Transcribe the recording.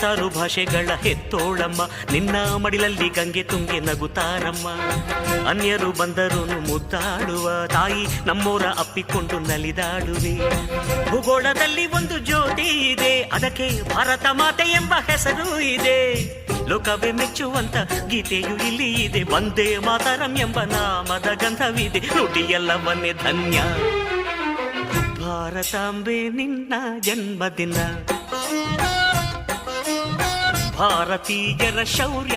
ಅರವತ್ತಾರು ಭಾಷೆಗಳ ಹೆತ್ತೋಳಮ್ಮ, ನಿನ್ನ ಮಡಿಲಲ್ಲಿ ಗಂಗೆ ತುಂಗೆ ನಗುತ್ತಾರಮ್ಮ. ಅನ್ಯರು ಬಂದರೂ ಮುದ್ದಾಡುವ ತಾಯಿ, ನಮ್ಮೋರ ಅಪ್ಪಿಕೊಂಡು ನಲಿದಾಡುವೆ. ಭೂಗೋಳದಲ್ಲಿ ಒಂದು ಜ್ಯೋತಿ ಇದೆ, ಅದಕ್ಕೆ ಭಾರತ ಮಾತೆ ಎಂಬ ಹೆಸರು ಇದೆ. ಲೋಕವೇ ಮೆಚ್ಚುವಂತ ಗೀತೆಯು ಇಲ್ಲಿ ಇದೆ, ವಂದೇ ಮಾತರಂ ಎಂಬ ನಾಮದ ಗಂಧವಿದೆ. ನುಡಿಯೆಲ್ಲವನ್ನೇ ಧನ್ಯ. ಭಾರತಾಂಬೆ ನಿನ್ನ ಜನ್ಮದಿನ, ಭಾರತೀಯರ ಶೌರ್ಯ